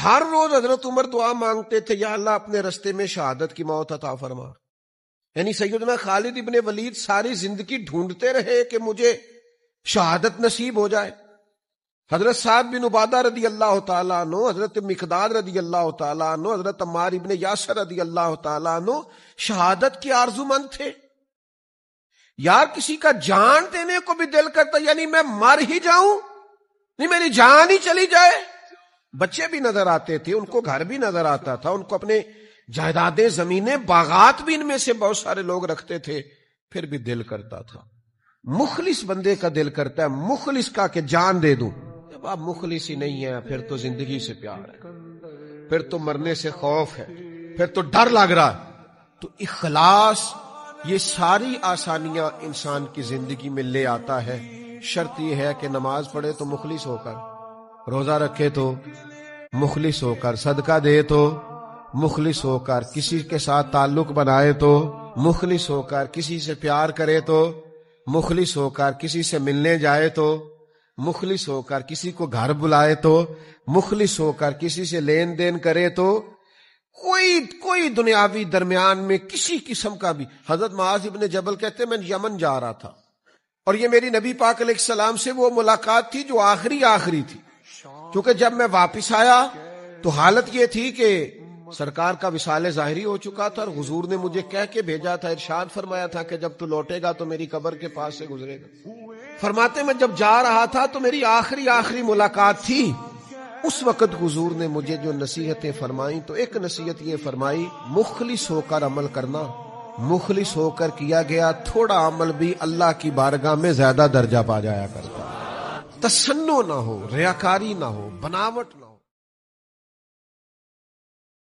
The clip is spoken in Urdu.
ہر روز حضرت عمر دعا مانگتے تھے، یا اللہ اپنے رستے میں شہادت کی موت عطا فرما. یعنی سیدنا خالد ابن ولید ساری زندگی ڈھونڈتے رہے کہ مجھے شہادت نصیب ہو جائے. حضرت سعد بن عبادہ رضی اللہ تعالیٰ عنہ، حضرت مقداد رضی اللہ تعالیٰ عنہ، حضرت عمار ابن یاسر رضی اللہ تعالیٰ عنہ شہادت کے آرزو مند تھے. یار کسی کا جان دینے کو بھی دل کرتا، یعنی میں مر ہی جاؤں، نہیں میری جان ہی چلی جائے. بچے بھی نظر آتے تھے، ان کو گھر بھی نظر آتا تھا، ان کو اپنے جائیدادیں، زمینیں، باغات بھی ان میں سے بہت سارے لوگ رکھتے تھے، پھر بھی دل کرتا تھا. مخلص بندے کا دل کرتا ہے مخلص کا کہ جان دے دوں. جب آپ مخلص ہی نہیں ہیں پھر تو زندگی سے پیار ہے، پھر تو مرنے سے خوف ہے، پھر تو ڈر لگ رہا ہے. تو اخلاص یہ ساری آسانیاں انسان کی زندگی میں لے آتا ہے. شرط یہ ہے کہ نماز پڑھے تو مخلص ہو کر، روزہ رکھے تو مخلص ہو کر، صدقہ دے تو مخلص ہو کر، کسی کے ساتھ تعلق بنائے تو مخلص ہو کر، کسی سے پیار کرے تو مخلص ہو کر، کسی سے ملنے جائے تو مخلص ہو کر، کسی کو گھر بلائے تو مخلص ہو کر، کسی سے لین دین کرے تو کوئی دنیاوی درمیان میں کسی قسم کا بھی. حضرت معاذ ابن جبل کہتے ہیں میں یمن جا رہا تھا اور یہ میری نبی پاک علیہ السلام سے وہ ملاقات تھی جو آخری تھی، کیونکہ جب میں واپس آیا تو حالت یہ تھی کہ سرکار کا وصال ظاہری ہو چکا تھا اور حضور نے مجھے کہہ کے بھیجا تھا، ارشاد فرمایا تھا کہ جب تو لوٹے گا تو میری قبر کے پاس سے گزرے گا. فرماتے میں جب جا رہا تھا تو میری آخری ملاقات تھی. اس وقت حضور نے مجھے جو نصیحتیں فرمائیں تو ایک نصیحت یہ فرمائی، مخلص ہو کر عمل کرنا. مخلص ہو کر کیا گیا تھوڑا عمل بھی اللہ کی بارگاہ میں زیادہ درجہ پا جایا کرتا. تصنع نہ ہو، ریاکاری نہ ہو، بناوٹ نہ ہو.